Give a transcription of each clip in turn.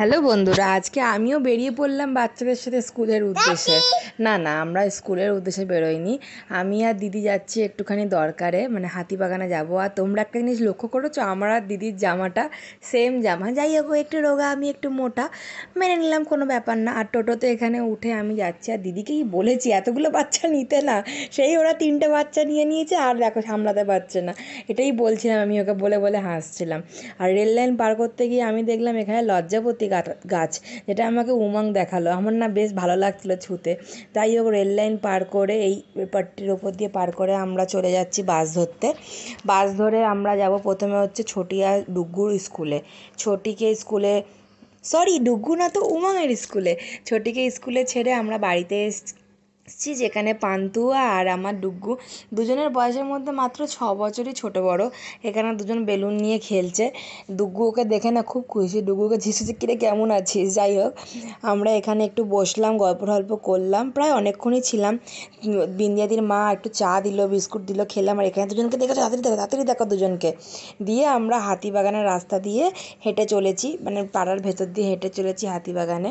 Hello বন্ধুরা, আজকে আমিও বেরিয়ে পড়লাম বাচ্চাদের সাথে স্কুলের উদ্দেশ্যে। না, আমরা স্কুলের উদ্দেশ্যে বেরোইনি। আমি আর দিদি যাচ্ছি একটুখানি দরকারে, মানে হাতিবাগানে যাব। আর তোমরা একটা জিনিস লক্ষ্য করেছো, আমার আর দিদির জামাটা সেম জামা। যাই হোক, ও একটু রোগা, আমি একটু মোটা, মেনে নিলাম, কোনো ব্যাপার না। আর টোটোতে এখানে উঠে আমি যাচ্ছি, আর দিদিকেই বলেছি এতগুলো বাচ্চা নিতে না। সেই ওরা 3টে বাচ্চা নিয়ে নিয়েছে, আর দেখো সামলাতে পারছে না। এটাই বলছিলাম, আমি ওকে বলে বলে হাসছিলাম। আর রেল লাইন পার করতে গিয়ে আমি দেখলাম এখানে লজ্জাপতি গাছ, যেটা আমাকে উমং দেখালো। আমার না বেশ ভালো লাগছিলো ছুতে। তাই হোক, রেল লাইন পার করে এই পাট্টির ওপর দিয়ে পার করে আমরা চলে যাচ্ছি বাস ধরতে। বাস ধরে আমরা যাব প্রথমে হচ্ছে ছটিয়া ডুগ্গুর স্কুলে। ছোটিকে স্কুলে, সরি ডুগ্গু না তো, উমংয়ের স্কুলে। ছোটিকে স্কুলে ছেড়ে আমরা বাড়িতে এসেছি, যেখানে পান্তুয়া আর আমার ডুগ্গু দুজনের বয়সের মধ্যে মাত্র 6 বছরই ছোট বড়। এখানে দুজন বেলুন নিয়ে খেলছে। ডুগ্গু ওকে দেখে না খুব খুশি, ডুগ্গুকে ঝিসুঝি কিরে কেমন আছিস। যাই হোক, আমরা এখানে একটু বসলাম, গল্প টল্প করলাম, প্রায় অনেকক্ষণই ছিলাম। বিন্দিয়াদির মা একটু চা দিল, বিস্কুট দিল, খেলাম। আর এখানে দুজনকে দেখো, তাড়াতাড়ি দেখো দুজনকে। দিয়ে আমরা হাতিবাগানের রাস্তা দিয়ে হেঁটে চলেছি, মানে পাড়ার ভেতর দিয়ে হেঁটে চলেছি হাতিবাগানে।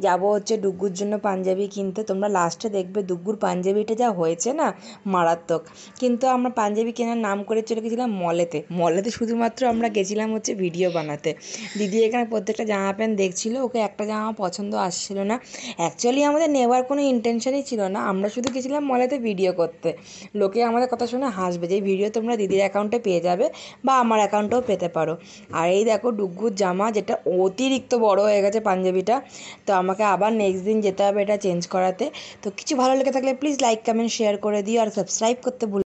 যাব হচ্ছে ডুগ্গুর জন্য পাঞ্জাবি কিনতে। তোমরা লাস্টে দেখবে ডুগ্গুর পাঞ্জাবিটা যা হয়েছে না, মারাত্মক। কিন্তু আমরা পাঞ্জাবি কেনার নাম করে চলে গেছিলাম মলেতে শুধুমাত্র আমরা গেছিলাম হচ্ছে ভিডিও বানাতে। দিদি এখানে প্রত্যেকটা জামা প্যান্ট দেখছিল, ওকে একটা জামা পছন্দ আসছিল না। অ্যাকচুয়ালি আমাদের নেওয়ার কোনো ইন্টেনশনই ছিল না, আমরা শুধু গেছিলাম মলেতে ভিডিও করতে। লোকে আমাদের কথা শুনে হাসবে, যে ভিডিও তোমরা দিদির অ্যাকাউন্টে পেয়ে যাবে বা আমার অ্যাকাউন্টেও পেতে পারো। আর এই দেখো ডুগ্গুর জামা, যেটা অতিরিক্ত বড় হয়ে গেছে পাঞ্জাবিটা। তো আমাকে আবার নেক্সট দিন যেতে হবে এটা চেঞ্জ করাতে। তো কিছু ভালো লেগে থাকলে প্লিজ লাইক কমেন্ট শেয়ার করে দিও, আর সাবস্ক্রাইব করতে ভুলো।